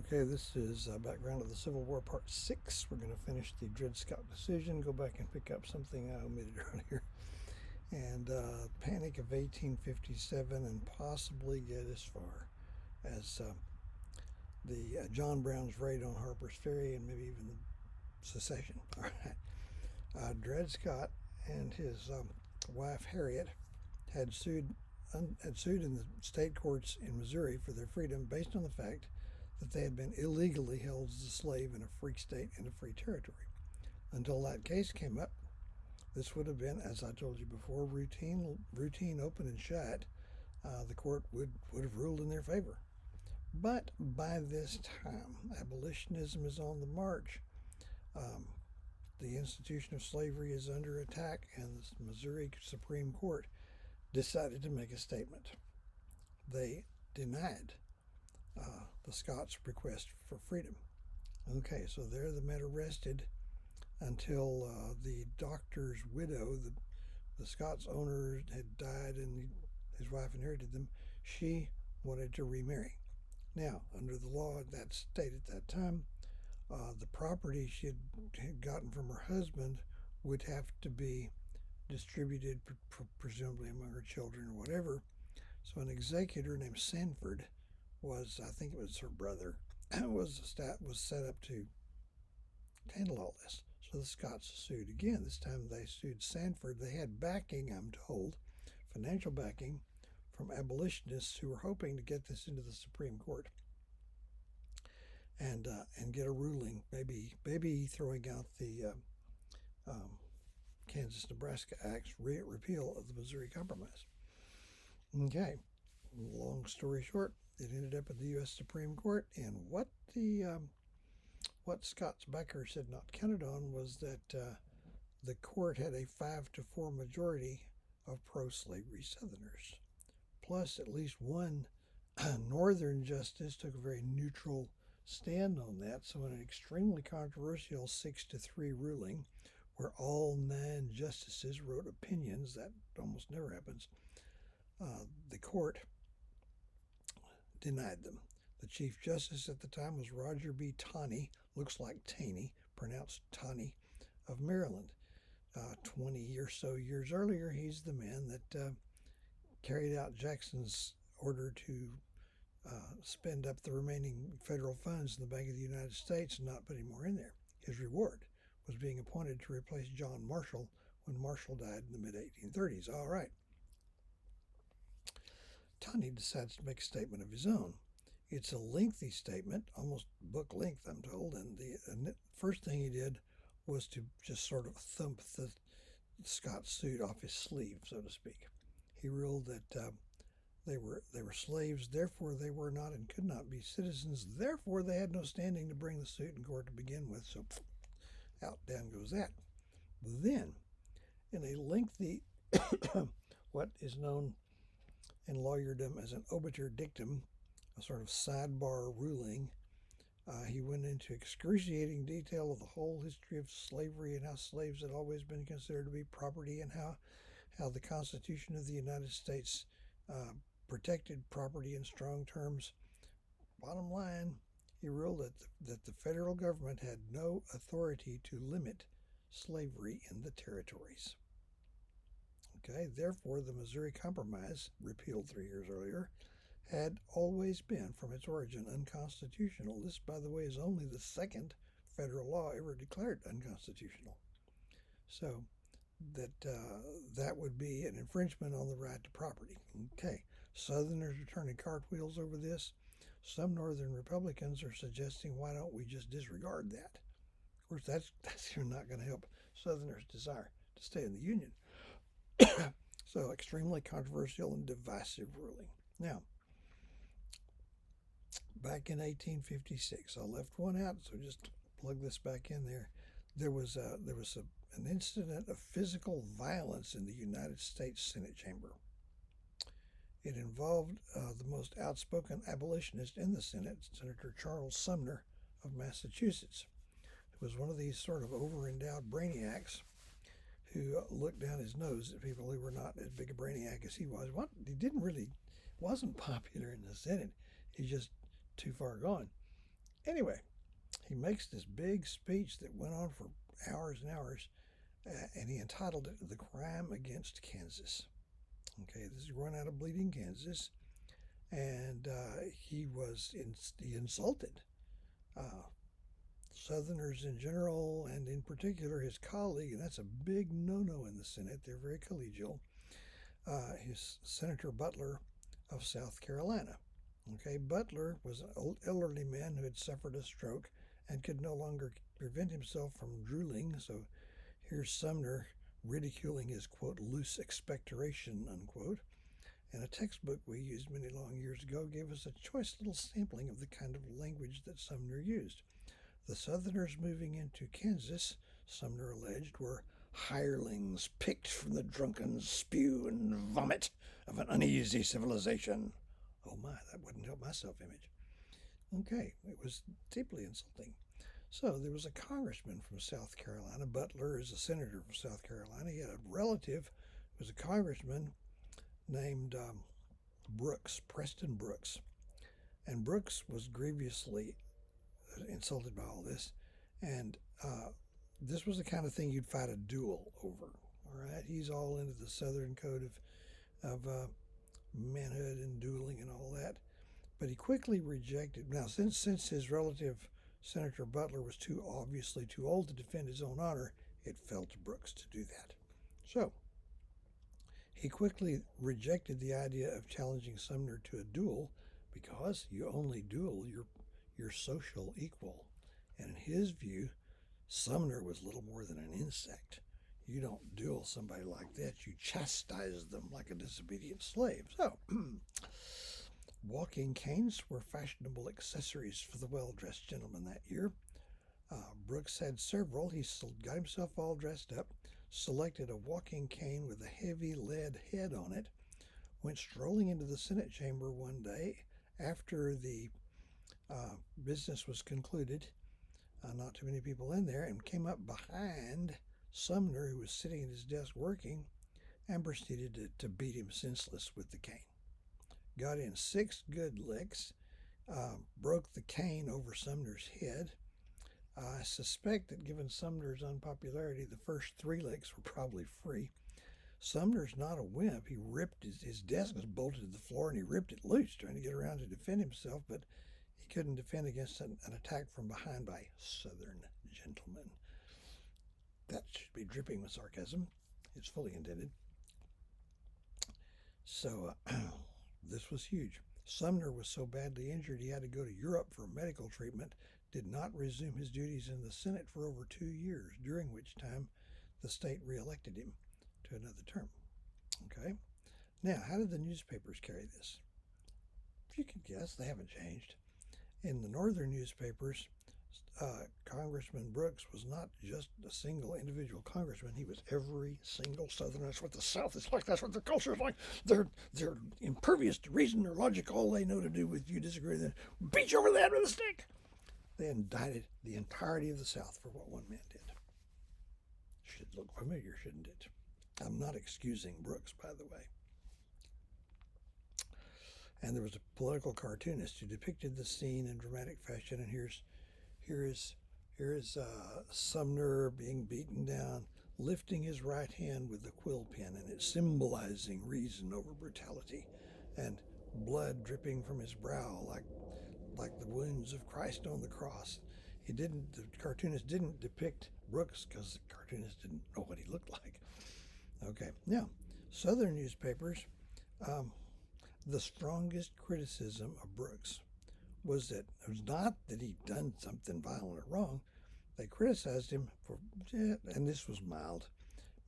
Okay, this is background of the Civil War Part 6. We're going to finish the Dred Scott decision, go back and pick up something I omitted earlier, and Panic of 1857, and possibly get as far as the John Brown's raid on Harper's Ferry and maybe even the secession. All right. Dred Scott and his wife Harriet had sued in the state courts in Missouri for their freedom based on the fact that they had been illegally held as a slave in a free state in a free territory. Until that case came up, this would have been, as I told you before, routine open and shut. The court would have ruled in their favor. But by this time, abolitionism is on the march. The institution of slavery is under attack, and the Missouri Supreme Court decided to make a statement. They denied the Scots' request for freedom. Okay, so there the matter rested until the doctor's widow, the Scots owner, had died and his wife inherited them. She wanted to remarry. Now, under the law of that state at that time, the property she had gotten from her husband would have to be distributed, presumably among her children or whatever. So an executor named Sanford was, I think it was her brother, was set up to handle all this. So the Scots sued again. This time they sued Sanford. They had backing, I'm told, financial backing from abolitionists who were hoping to get this into the Supreme Court and get a ruling, maybe throwing out the Kansas-Nebraska Act's repeal of the Missouri Compromise. Okay, long story short, it ended up at the U.S. Supreme Court, and what Scott's backers had not counted on was that the court had a 5-4 majority of pro-slavery Southerners. Plus, at least one Northern justice took a very neutral stand on that. So, in an extremely controversial 6-3 ruling, where all 9 justices wrote opinions, that almost never happens, the court denied them. The Chief Justice at the time was Roger B. Taney, looks like Taney, pronounced Taney, of Maryland. 20 or so years earlier, he's the man that carried out Jackson's order to spend up the remaining federal funds in the Bank of the United States and not put any more in there. His reward was being appointed to replace John Marshall when Marshall died in the mid-1830s. All right. Taney decides to make a statement of his own. It's a lengthy statement, almost book length, I'm told, and the first thing he did was to just sort of thump the Scott suit off his sleeve, so to speak. He ruled that they were slaves, therefore they were not and could not be citizens, therefore they had no standing to bring the suit in court to begin with, so out down goes that. Then, in a lengthy, what is known in lawyerdom as an obiter dictum, a sort of sidebar ruling, he went into excruciating detail of the whole history of slavery and how slaves had always been considered to be property and how the Constitution of the United States protected property in strong terms. Bottom line, he ruled that the federal government had no authority to limit slavery in the territories. Okay, therefore, the Missouri Compromise, repealed 3 years earlier, had always been, from its origin, unconstitutional. This, by the way, is only the second federal law ever declared unconstitutional. So that would be an infringement on the right to property. Okay, Southerners are turning cartwheels over this. Some Northern Republicans are suggesting, why don't we just disregard that? Of course, that's not going to help Southerners' desire to stay in the Union. So, extremely controversial and divisive ruling. Now, back in 1856, I left one out, so just plug this back in there. There was an incident of physical violence in the United States Senate chamber. It involved the most outspoken abolitionist in the Senate, Senator Charles Sumner of Massachusetts, who was one of these sort of over-endowed brainiacs who looked down his nose at people who were not as big a brainiac as he was. He wasn't popular in the Senate. He's just too far gone. Anyway, he makes this big speech that went on for hours and hours, and he entitled it "The Crime Against Kansas." Okay, this is Run Out of Bleeding Kansas, and he insulted uh, Southerners in general, and in particular his colleague, and that's a big no-no in the Senate. They're very collegial. His Senator Butler of South Carolina. Okay, Butler was an old elderly man who had suffered a stroke and could no longer prevent himself from drooling. So here's Sumner ridiculing his, quote, loose expectoration, unquote. And a textbook we used many long years ago gave us a choice little sampling of the kind of language that Sumner used. The Southerners moving into Kansas, Sumner alleged, were hirelings picked from the drunken spew and vomit of an uneasy civilization. Oh my, that wouldn't help my self-image. Okay, it was deeply insulting. So there was a congressman from South Carolina. Butler is a senator from South Carolina. He had a relative who was a congressman named Brooks, Preston Brooks. And Brooks was grievously insulted by all this. And this was the kind of thing you'd fight a duel over. All right, he's all into the Southern code of manhood and dueling and all that. But he quickly rejected. Now, since his relative Senator Butler was obviously too old to defend his own honor, it fell to Brooks to do that. So he quickly rejected the idea of challenging Sumner to a duel because you only duel your social equal. And in his view, Sumner was little more than an insect. You don't duel somebody like that. You chastise them like a disobedient slave. So, walking canes were fashionable accessories for the well-dressed gentleman that year. Brooks had several. He got himself all dressed up, selected a walking cane with a heavy lead head on it, went strolling into the Senate chamber one day after the business was concluded, not too many people in there, and came up behind Sumner, who was sitting at his desk working, and proceeded to beat him senseless with the cane. Got in 6 good licks, broke the cane over Sumner's head. I suspect that given Sumner's unpopularity, the first 3 licks were probably free. Sumner's not a wimp. He ripped his desk was bolted to the floor, and he ripped it loose, trying to get around to defend himself, but he couldn't defend against an attack from behind by Southern gentlemen. That should be dripping with sarcasm. It's fully intended. So this was huge. Sumner was so badly injured he had to go to Europe for medical treatment, did not resume his duties in the Senate for over 2 years, during which time the state reelected him to another term. Okay? Now, how did the newspapers carry this? If you can guess, they haven't changed. In the northern newspapers, Congressman Brooks was not just a single individual congressman. He was every single Southerner. That's what the South is like. That's what the culture is like. They're impervious to reason or logic. All they know to do with you disagree with them, beat you over the head with a stick. They indicted the entirety of the South for what one man did. Should look familiar, shouldn't it? I'm not excusing Brooks, by the way. And there was a political cartoonist who depicted the scene in dramatic fashion. And here is Sumner being beaten down, lifting his right hand with the quill pen, and it's symbolizing reason over brutality, and blood dripping from his brow like the wounds of Christ on the cross. The cartoonist didn't depict Brooks because the cartoonist didn't know what he looked like. Okay, now, Southern newspapers, the strongest criticism of Brooks was that it was not that he'd done something violent or wrong. They criticized him for, and this was mild,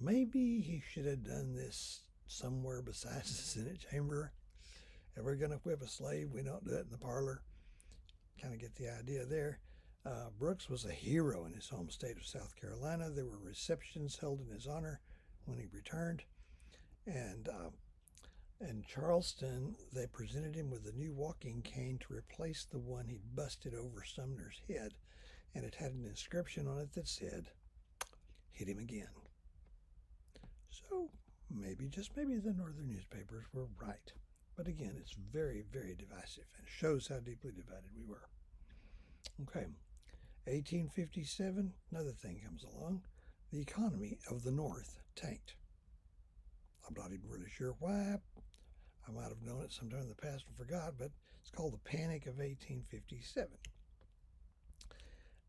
maybe he should have done this somewhere besides the Senate chamber. If we're going to whip a slave, we don't do it in the parlor. Kind of get the idea there. Brooks was a hero in his home state of South Carolina. There were receptions held in his honor when he returned. And in Charleston, they presented him with a new walking cane to replace the one he'd busted over Sumner's head. And it had an inscription on it that said, "Hit him again." So just maybe the northern newspapers were right. But again, it's very, very divisive and shows how deeply divided we were. Okay, 1857, another thing comes along. The economy of the North tanked. I'm not even really sure why. I might have known it sometime in the past and forgot, but it's called the Panic of 1857.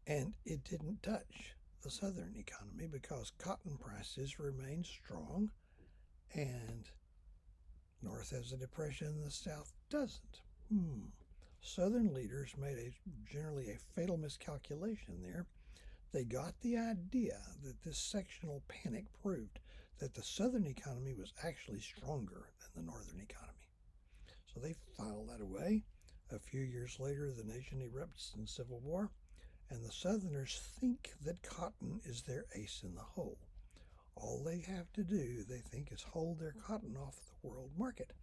And it didn't touch the Southern economy because cotton prices remained strong, and North has a depression, the South doesn't. Southern leaders made generally a fatal miscalculation there. They got the idea that this sectional panic proved that the Southern economy was actually stronger than the Northern economy. So they filed that away. A few years later, the nation erupts in civil war, and the Southerners think that cotton is their ace in the hole. All they have to do, they think, is hold their cotton off the world market,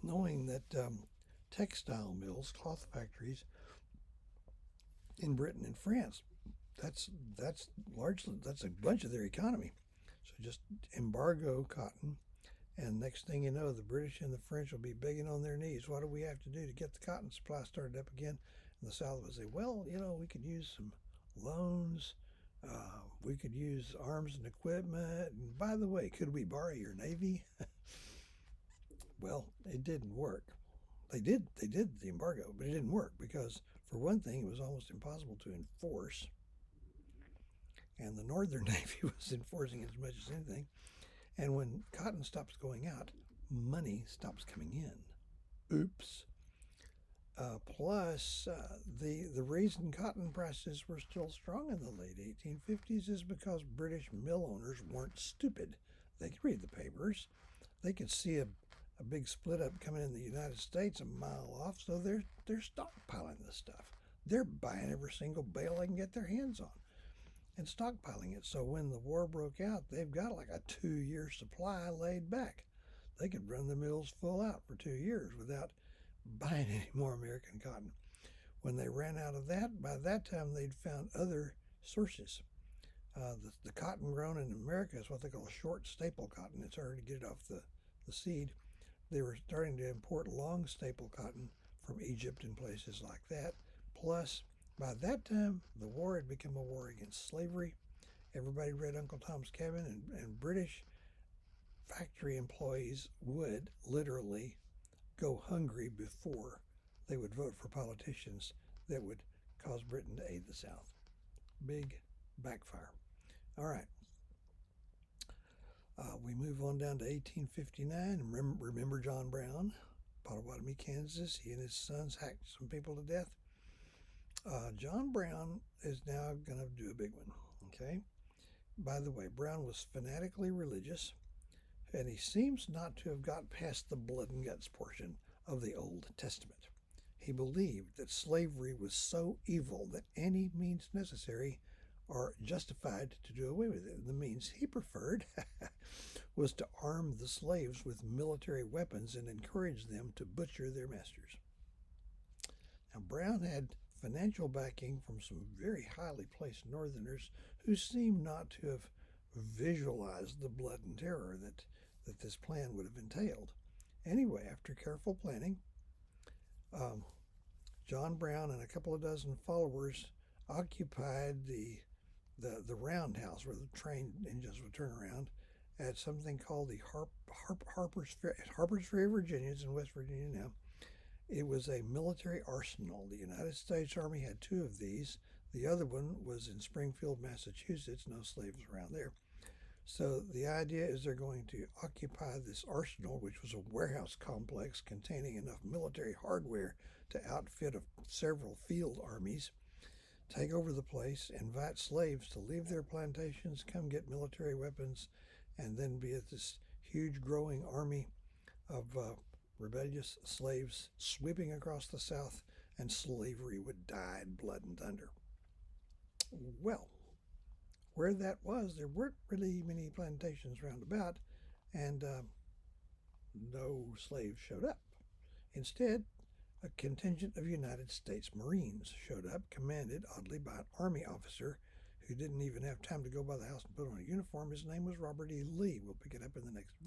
knowing that textile mills, cloth factories in Britain and France, that's a bunch of their economy. So just embargo cotton, and next thing you know, the British and the French will be begging on their knees. What do we have to do to get the cotton supply started up again? And the South would say, well, we could use some loans. We could use arms and equipment. And by the way, could we borrow your Navy? Well, it didn't work. They did the embargo, but it didn't work because, for one thing, it was almost impossible to enforce. And the Northern Navy was enforcing as much as anything. And when cotton stops going out, money stops coming in. Oops. Plus, the reason cotton prices were still strong in the late 1850s is because British mill owners weren't stupid. They could read the papers. They could see a big split up coming in the United States a mile off, so they're stockpiling this stuff. They're buying every single bale they can get their hands on and stockpiling it. So when the war broke out, they've got like a 2-year supply laid back. They could run the mills full out for 2 years without buying any more American cotton. When they ran out of that, by that time they'd found other sources. The cotton grown in America is what they call short staple cotton. It's hard to get it off the seed. They were starting to import long staple cotton from Egypt and places like that. Plus, by that time, the war had become a war against slavery. Everybody read Uncle Tom's Cabin, and British factory employees would literally go hungry before they would vote for politicians that would cause Britain to aid the South. Big backfire. All right. We move on down to 1859. Remember John Brown, Potawatomi, Kansas. He and his sons hacked some people to death. John Brown is now going to do a big one. Okay. By the way, Brown was fanatically religious, and he seems not to have got past the blood and guts portion of the Old Testament. He believed that slavery was so evil that any means necessary are justified to do away with it. The means he preferred was to arm the slaves with military weapons and encourage them to butcher their masters. Now, Brown had financial backing from some very highly placed Northerners who seemed not to have visualized the blood and terror that this plan would have entailed. Anyway, after careful planning, John Brown and a couple of dozen followers occupied the roundhouse where the train engines would turn around at something called the Harper's Ferry, Virginia. It's in West Virginia now. It was a military arsenal. The United States Army had 2 of these. The other one was in Springfield, Massachusetts. No slaves around there. So the idea is they're going to occupy this arsenal, which was a warehouse complex containing enough military hardware to outfit several field armies, take over the place, invite slaves to leave their plantations, come get military weapons, and then be at this huge growing army of rebellious slaves sweeping across the South, and slavery would die in blood and thunder. Well, where that was, there weren't really many plantations round about, and no slaves showed up. Instead, a contingent of United States Marines showed up, commanded, oddly, by an Army officer who didn't even have time to go by the house and put on a uniform. His name was Robert E. Lee. We'll pick it up in the next video.